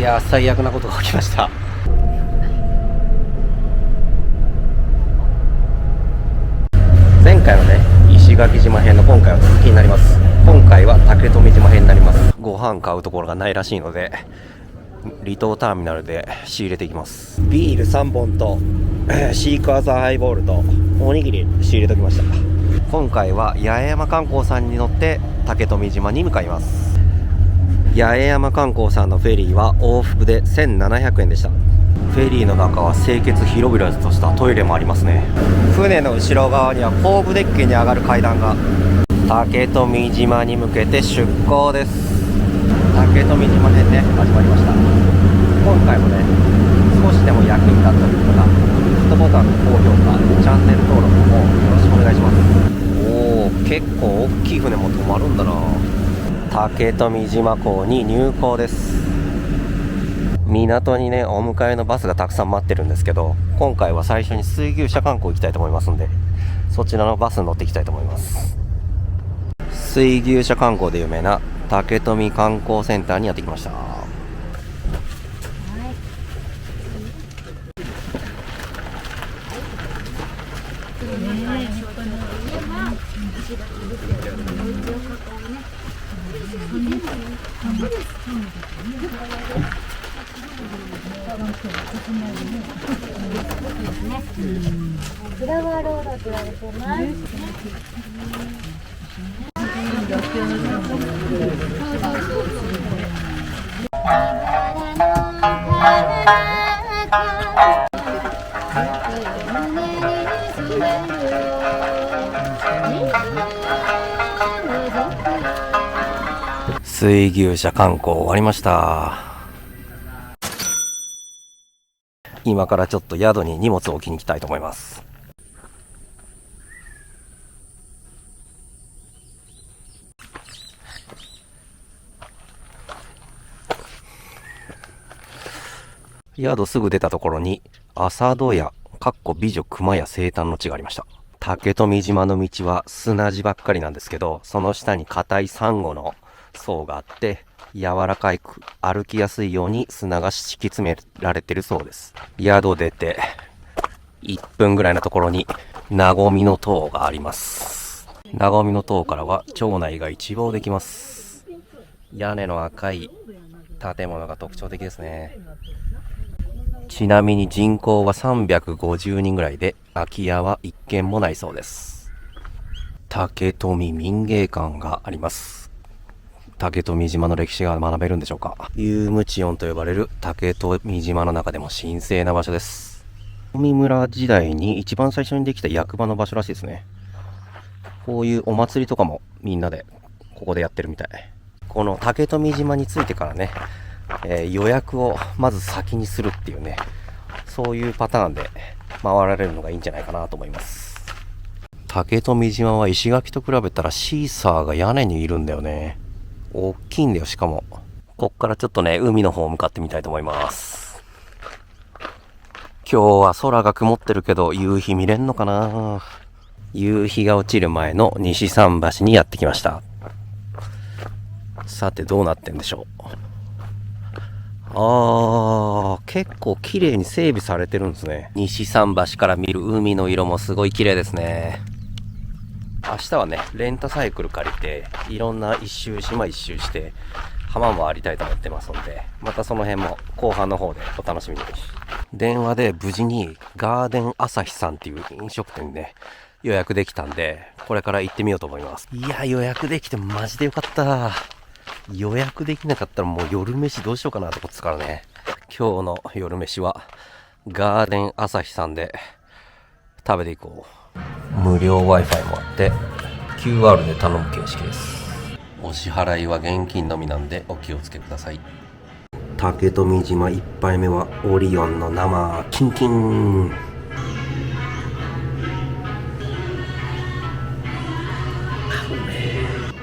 やー、最悪なことが起きました。前回のね、石垣島編の今回は続きになります。今回は竹富島編になります。ご飯買うところがないらしいので、離島ターミナルで仕入れていきます。ビール3本とシークワーサーハイボールとおにぎり仕入れておきました。今回は八重山観光さんに乗って竹富島に向かいます。八重山観光さんのフェリーは往復で1700円でした。フェリーの中は清潔広々としたトイレもありますね。船の後ろ側には後部デッキに上がる階段が。竹富島に向けて出港です。竹富島編ね、始まりました。今回もね、少しでも役に立ったという方、グッドボタンの高評価、チャンネル登録もよろしくお願いします。おー、結構大きい船も止まるんだな。竹富島港に入港です。港にね、お迎えのバスがたくさん待ってるんですけど、今回は最初に水牛車観光行きたいと思いますんで、そちらのバスに乗っていきたいと思います。水牛車観光で有名な竹富観光センターにやってきました。フラワーロードと言われてます。水牛車観光終わりました。今からちょっと宿に荷物を置きに行きたいと思います。宿すぐ出たところに朝戸屋美女熊谷生誕の地がありました。竹富島の道は砂地ばっかりなんですけど、その下に硬いサンゴの層があって柔らかく歩きやすいように砂が敷き詰められてるそうです。宿出て1分ぐらいのところになごみの塔があります。なごみの塔からは町内が一望できます。屋根の赤い建物が特徴的ですね。ちなみに人口は350人ぐらいで、空き家は1軒もないそうです。竹富民芸館があります。竹富島の歴史が学べるんでしょうか。ユームチオンと呼ばれる竹富島の中でも神聖な場所です。富村時代に一番最初にできた役場の場所らしいですね。こういうお祭りとかもみんなでここでやってるみたい。この竹富島に着いてからね、予約をまず先にするっていうね、そういうパターンで回られるのがいいんじゃないかなと思います。竹富島は石垣と比べたらシーサーが屋根にいるんだよね。大きいんだよ。しかもこっからちょっとね、海の方向かってみたいと思います。今日は空が曇ってるけど夕日見れんのかな。夕日が落ちる前の西桟橋にやってきました。さてどうなってんでしょう。結構綺麗に整備されてるんですね。西桟橋から見る海の色もすごい綺麗ですね。明日はね、レンタサイクル借りていろんな島一周して浜も回りたいと思ってますので、またその辺も後半の方でお楽しみに。電話で無事にガーデン朝日さんっていう飲食店で、ね、予約できたんで、これから行ってみようと思います。いや、予約できてマジでよかった。予約できなかったらもう夜飯どうしようかなと思ってたからね。今日の夜飯はガーデン朝日さんで食べていこう。無料 Wi-Fi もあって QR で頼む形式です。お支払いは現金のみなんでお気をつけください。竹富島1杯目はオリオンの生キンキン。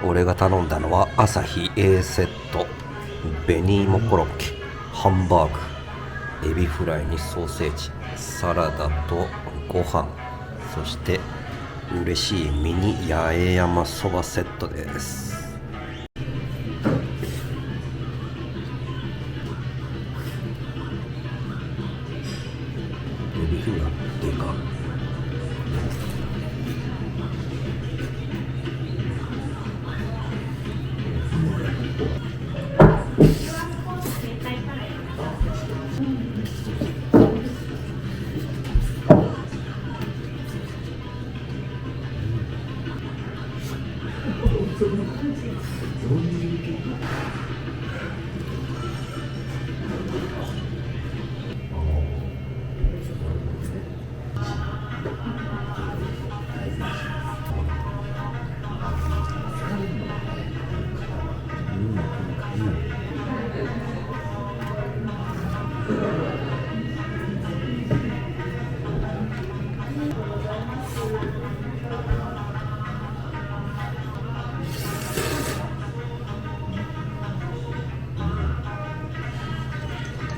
俺が頼んだのは朝日 A セット、紅芋コロッケ、ハンバーグ、エビフライにソーセージ、サラダとご飯、そして嬉しいミニ八重山そばセットです。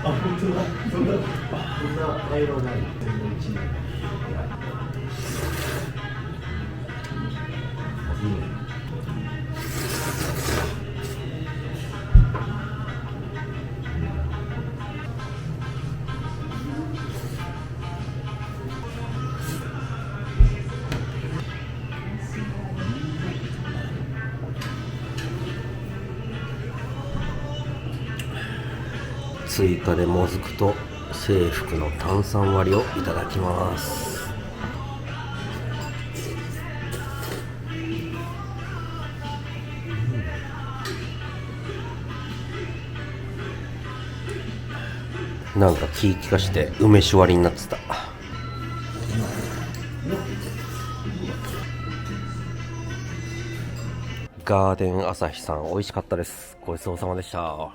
あ、本当だ。そんな会話ない。全然一年。追加でもずくと清福の炭酸割りをいただきます。なんか気利かして梅酒割りになってた。ガーデン朝日さん美味しかったです。ごちそうさまでした。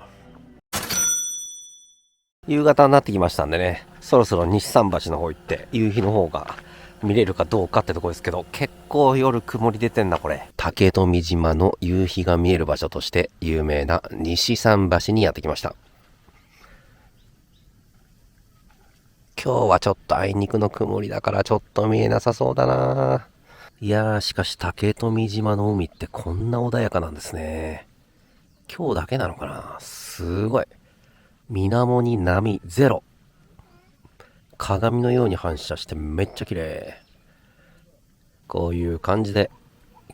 夕方になってきましたんでね、そろそろ西桟橋の方行って夕日の方が見れるかどうかってとこですけど、結構夜曇り出てんなこれ。竹富島の夕日が見える場所として有名な西桟橋にやってきました。今日はちょっとあいにくの曇りだからちょっと見えなさそうだな。いやー、しかし竹富島の海ってこんな穏やかなんですね。今日だけなのかな。すごい。水面に波ゼロ。鏡のように反射してめっちゃ綺麗。こういう感じで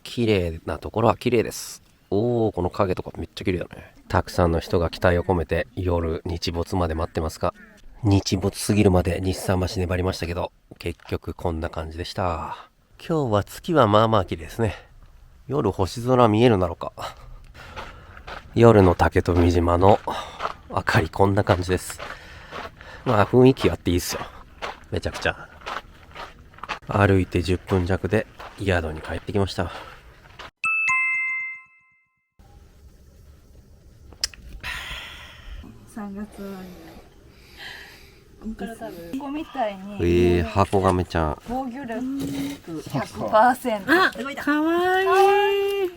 綺麗なところは綺麗です。おー、この影とかめっちゃ綺麗だね。たくさんの人が期待を込めて夜日没まで待ってますが、日没過ぎるまで日桟橋粘りましたけど、結局こんな感じでした。今日は月はまあまあ綺麗ですね。夜星空見えるなのか。夜の竹富島の明かりこんな感じです。まあ雰囲気あっていいっすよ。めちゃくちゃ。歩いて10分弱で宿に帰ってきました。3月はここみたいに箱亀ちゃん。防御力 100%。あ、かわいい。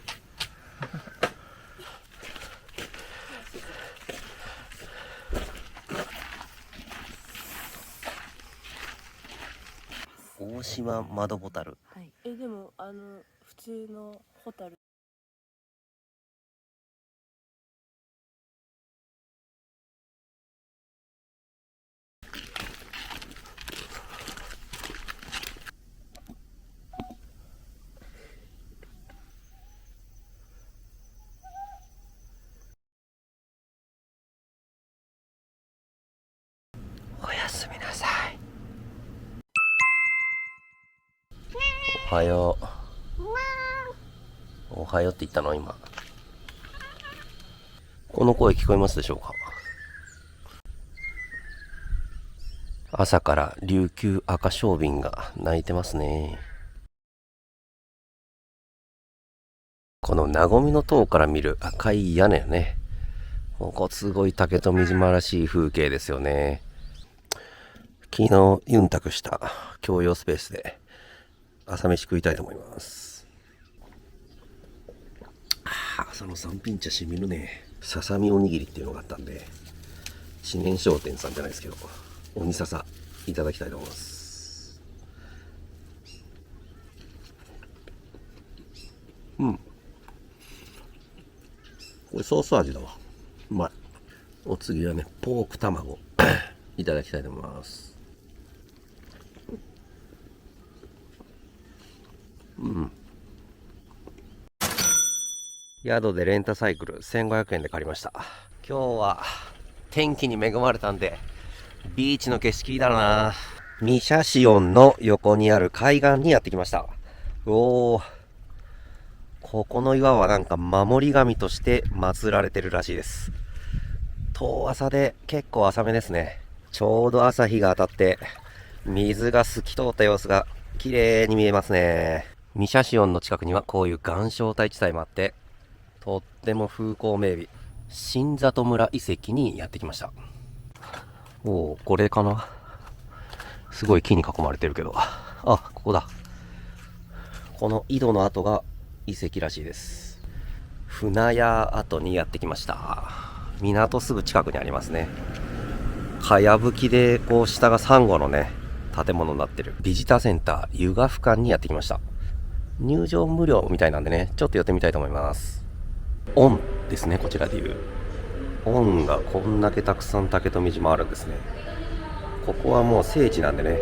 大島窓ボタル。はい。でも普通のホタル。おやすみなさい。おはよう。おはようって言ったの今。この声聞こえますでしょうか。朝から琉球赤小瓶が鳴いてますね。このなごみの塔から見る赤い屋根ね。ここすごい竹富島らしい風景ですよね。昨日ユンタクした共用スペースで朝飯食いたいと思います。朝の三品茶しみるね。ささみおにぎりっていうのがあったんで、知念商店さんじゃないですけど、鬼笹いただきたいと思います。これソース味だわ。うまい。お次はね、ポーク卵いただきたいと思います。宿でレンタサイクル1500円で借りました。今日は天気に恵まれたんでビーチの景色だな。ミシャシオンの横にある海岸にやってきました。おー、ここの岩はなんか守り神として祀られてるらしいです。遠浅で結構浅めですね。ちょうど朝日が当たって水が透き通った様子が綺麗に見えますね。ミシャシオンの近くにはこういう岩礁帯地帯もあって、とっても風光明媚。新里村遺跡にやってきました。おお、これかな。すごい木に囲まれてるけど、あ、ここだ。この井戸の跡が遺跡らしいです。船屋跡にやってきました。港すぐ近くにありますね。かやぶきでこう下がサンゴのね建物になってるビジターセンター湯河俯瞰にやってきました。入場無料みたいなんでね、ちょっと寄ってみたいと思います。オンですね、こちらでいうオンがこんだけたくさん竹富島あるんですね。ここはもう聖地なんでね、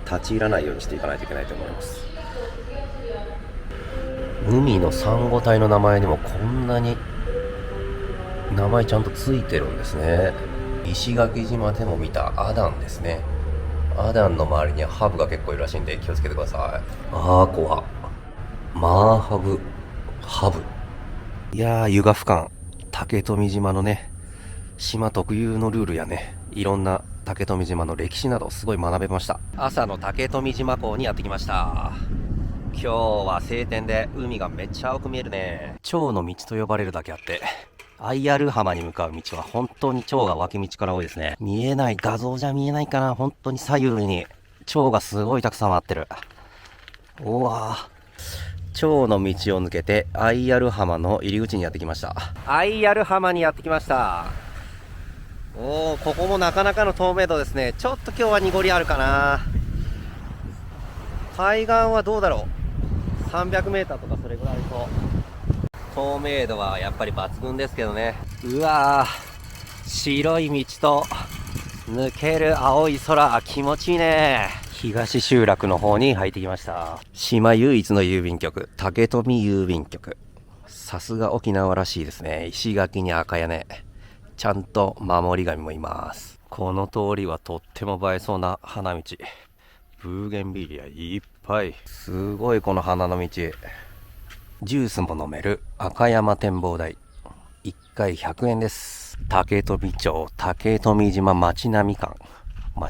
立ち入らないようにしていかないといけないと思います。海のサンゴ帯の名前にもこんなに名前ちゃんとついてるんですね。石垣島でも見たアダンですね。アダンの周りにはハブが結構いるらしいんで気をつけてください。アーコはマーハブハブ。いやー、湯河俯瞰竹富島のね島特有のルールやね、いろんな竹富島の歴史などすごい学べました。朝の竹富島港にやってきました。今日は晴天で海がめっちゃ青く見えるね。蝶の道と呼ばれるだけあってアイアル浜に向かう道は本当に蝶が脇道から多いですね。見えない、画像じゃ見えないかな。本当に左右に蝶がすごいたくさん回ってる。うわぁ、蝶の道を抜けてアイアル浜の入り口にやってきました。アイアル浜にやってきました。おー、ここもなかなかの透明度ですね。ちょっと今日は濁りあるかな。海岸はどうだろう、300メーターとかそれぐらいと透明度はやっぱり抜群ですけどね。うわー、白い道と抜ける青い空、気持ちいいね。東集落の方に入ってきました。島唯一の郵便局、竹富郵便局。さすが沖縄らしいですね。石垣に赤屋根、ちゃんと守り神もいます。この通りはとっても映えそうな花道。ブーゲンビリアいっぱい。すごいこの花の道。ジュースも飲める赤山展望台。1回100円です。竹富町竹富島町並み館。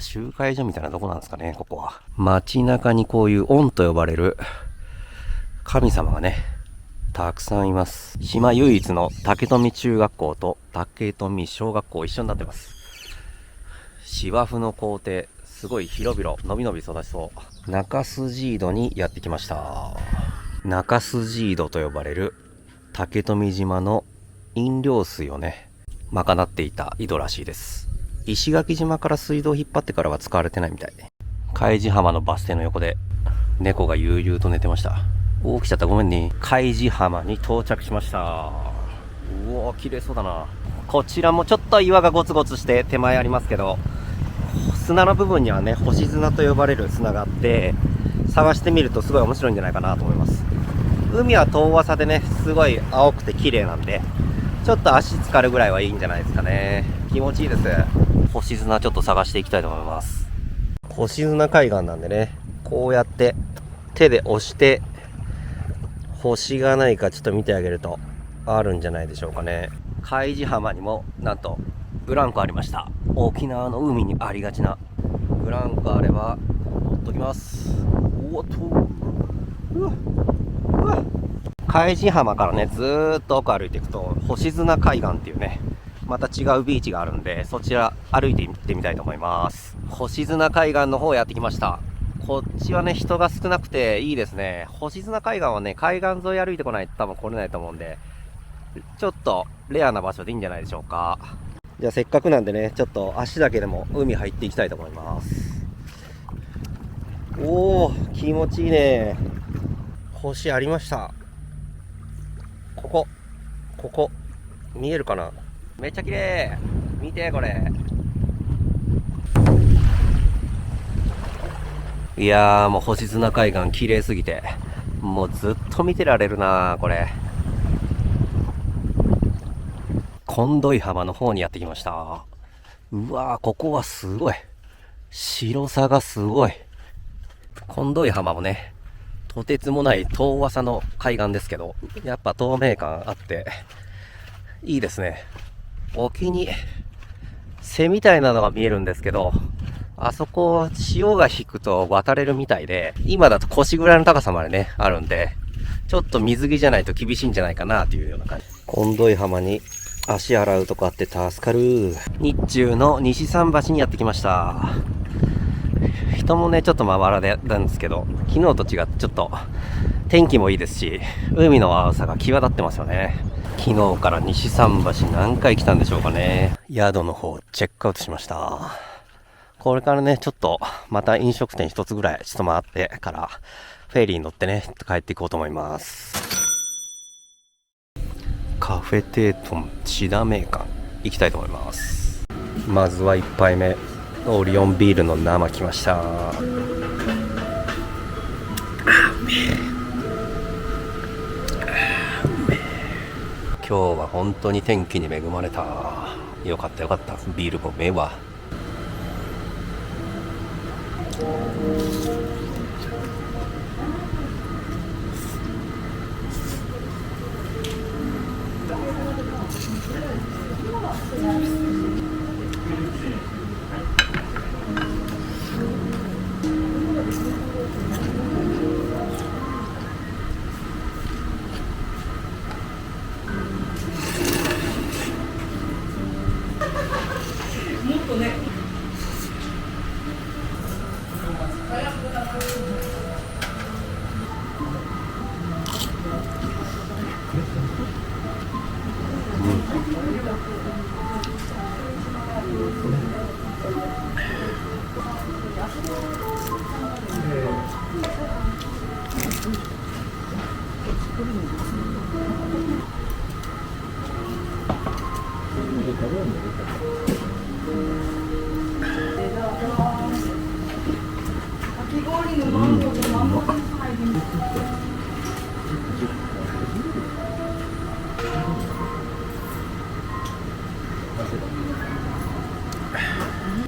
集会所みたいなとこなんですかね、ここは。街中にこういう恩と呼ばれる神様がね、たくさんいます。島唯一の竹富中学校と竹富小学校一緒になってます。芝生の校庭、すごい広々、のびのび育ちそう。中筋井戸にやってきました。中筋井戸と呼ばれる竹富島の飲料水をね、賄っていた井戸らしいです。石垣島から水道を引っ張ってからは使われてないみたい。海地浜のバス停の横で猫が悠々と寝てました。起きちゃった、ごめんね。海地浜に到着しました。うおー、綺麗そうだな。こちらもちょっと岩がゴツゴツして手前ありますけど、砂の部分にはね、星砂と呼ばれる砂があって、探してみるとすごい面白いんじゃないかなと思います。海は遠浅でね、すごい青くて綺麗なんで、ちょっと足浸かるぐらいはいいんじゃないですかね。気持ちいいです。星砂ちょっと探していきたいと思います。星砂海岸なんでね、こうやって手で押して星がないかちょっと見てあげるとあるんじゃないでしょうかね。海地浜にもなんとブランコありました。沖縄の海にありがちなブランコあれば乗っときます。おっと、うわうわ。海地浜からね、ずーっと奥歩いていくと星砂海岸っていうね、また違うビーチがあるんで、そちら歩いて行ってみたいと思います。星砂海岸の方やってきました。こっちはね、人が少なくていいですね。星砂海岸はね、海岸沿い歩いてこないと多分来れないと思うんで、ちょっとレアな場所でいいんじゃないでしょうか。じゃあせっかくなんでね、ちょっと足だけでも海入っていきたいと思います。おー、気持ちいいね。星ありました。ここ見えるかな。めっちゃ綺麗。見てこれ。いやー、もう星砂海岸綺麗すぎてもうずっと見てられるなー。これ近土井浜の方にやってきました。うわー、ここはすごい白さがすごい。近土井浜もね、とてつもない遠浅の海岸ですけど、やっぱ透明感あって、いいですね。沖に背みたいなのが見えるんですけど、あそこ潮が引くと渡れるみたいで、今だと腰ぐらいの高さまでね、あるんで、ちょっと水着じゃないと厳しいんじゃないかなというような感じ。今度い浜に足洗うとこあって助かる。日中の西桟橋にやってきました。人もね、ちょっとまばらでなんですけど、昨日と違ってちょっと天気もいいですし、海の青さが際立ってますよね。昨日から西桟橋何回来たんでしょうかね。宿の方チェックアウトしました。これからね、ちょっとまた飲食店一つぐらいちょっと回ってからフェリーに乗ってね、帰っていこうと思います。カフェテートンシダメーカン行きたいと思います。まずは1杯目、オリオンビールの生来ました。今日は本当に天気に恵まれた。よかったよかった。ビールもめえわ。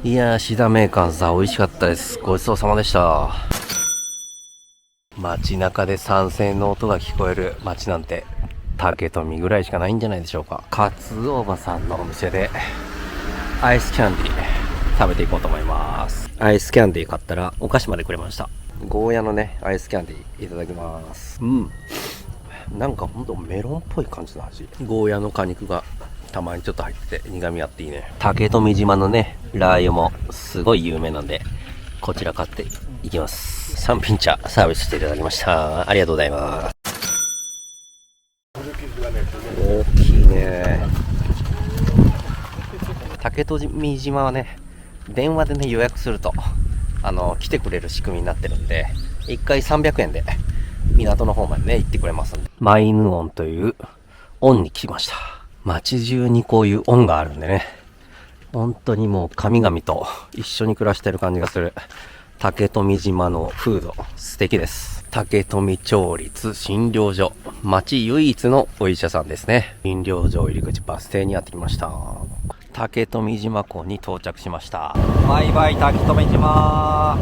いやー、シダメーカンさん美味しかったです。ごちそうさまでした。街中で三線の音が聞こえる街なんて竹富ぐらいしかないんじゃないでしょうか。カツオバさんのお店でアイスキャンディー食べていこうと思います。アイスキャンディー買ったらお菓子までくれました。ゴーヤのねアイスキャンディーいただきます。なんかほんとメロンっぽい感じの味。ゴーヤの果肉がたまにちょっと入ってて苦味あっていいね。竹富島のねラー油もすごい有名なんで、こちら買っていきます。3品茶サービスしていただきました。ありがとうございます。大きいね。竹富島はね、電話でね予約すると来てくれる仕組みになってるんで、1回300円で港の方までね行ってくれますんで。マイヌオンという恩に来ました。街中にこういう恩があるんでね、本当にもう神々と一緒に暮らしてる感じがする竹富島のフード、素敵です。竹富町立診療所、町唯一のお医者さんですね。診療所入り口バス停にやってきました。竹富島港に到着しました。バイバイ竹富島。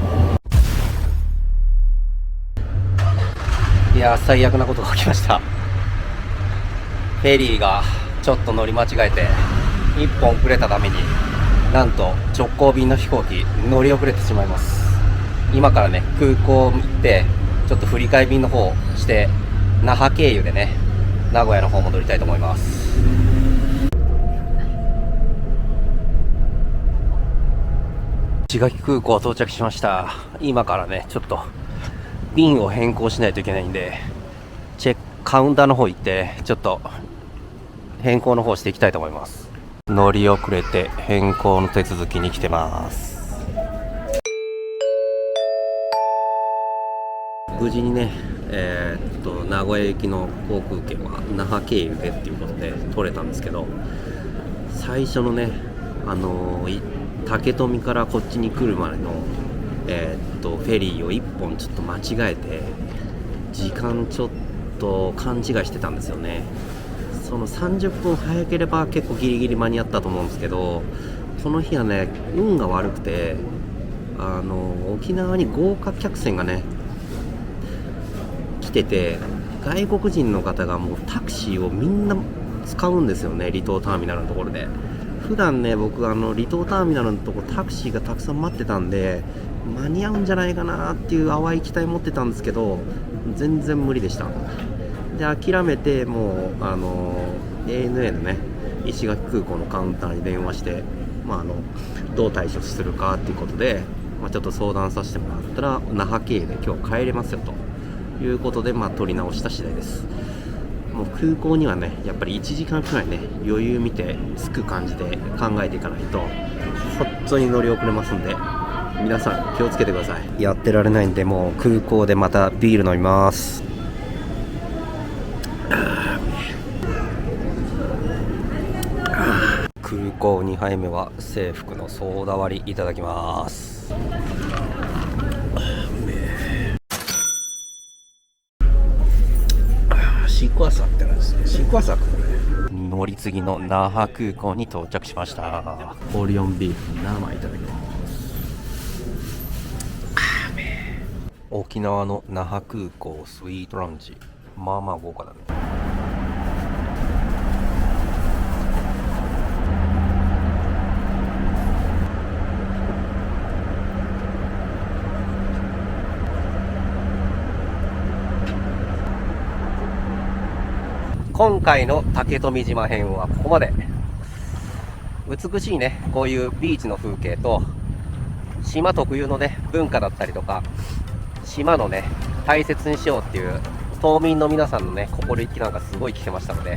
いやー、最悪なことが起きました。フェリーがちょっと乗り間違えて1本遅れたために、なんと直行便の飛行機乗り遅れてしまいます。今からね空港行ってちょっと振り替え便の方して那覇経由でね名古屋の方戻りたいと思います。石垣空港到着しました。今からねちょっと便を変更しないといけないんで、カウンターの方行ってちょっと変更の方していきたいと思います。乗り遅れて変更の手続きに来てます。無事にね、名古屋行きの航空券は那覇経由でっていうことで取れたんですけど、最初のね、竹富からこっちに来るまでの、フェリーを1本ちょっと間違えて、時間ちょっと勘違いしてたんですよね。その30分早ければ結構ギリギリ間に合ったと思うんですけど、この日はね運が悪くて、沖縄に豪華客船がね来てて、外国人の方がもうタクシーをみんな使うんですよね、離島ターミナルのところで。普段ね、僕離島ターミナルのところタクシーがたくさん待ってたんで、間に合うんじゃないかなっていう淡い期待持ってたんですけど、全然無理でした。で、諦めて、もうANA のね、石垣空港のカウンターに電話して、どう対処するかっていうことで、ちょっと相談させてもらったら、那覇経由で今日帰れますよということで、取り直した次第です。もう空港にはね、やっぱり1時間くらいね、余裕見て着く感じで考えていかないと本当に乗り遅れますんで、皆さん気をつけてください。やってられないんで、もう空港でまたビール飲みます。空港2杯目は制服のソーダ割りいただきます。シークワーサーってなんですね。シークワーサーこれ。乗り継ぎの那覇空港に到着しました。オリオンビーフ生いただきます。沖縄の那覇空港スイートラウンジ、まあまあ豪華だね。今回の竹富島編はここまで。美しいね、こういうビーチの風景と、島特有のね、文化だったりとか、島のね、大切にしようっていう島民の皆さんのね、心意気なんかすごい聞けましたので、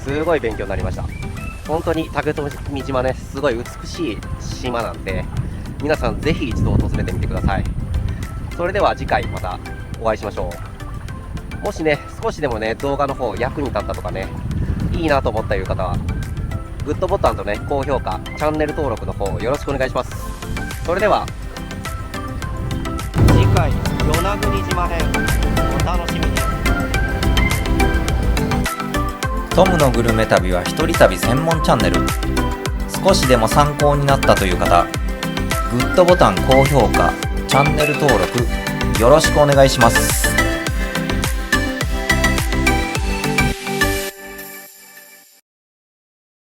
すごい勉強になりました。本当に竹富島ね、すごい美しい島なんで、皆さんぜひ一度訪れてみてください。それでは次回またお会いしましょう。もしね、少しでもね、動画の方役に立ったとかね、いいなと思ったいう方は、グッドボタンとね、高評価、チャンネル登録の方よろしくお願いします。それでは、次回、与那国島編、お楽しみに。トムのグルメ旅は一人旅専門チャンネル。少しでも参考になったという方、グッドボタン、高評価、チャンネル登録、よろしくお願いします。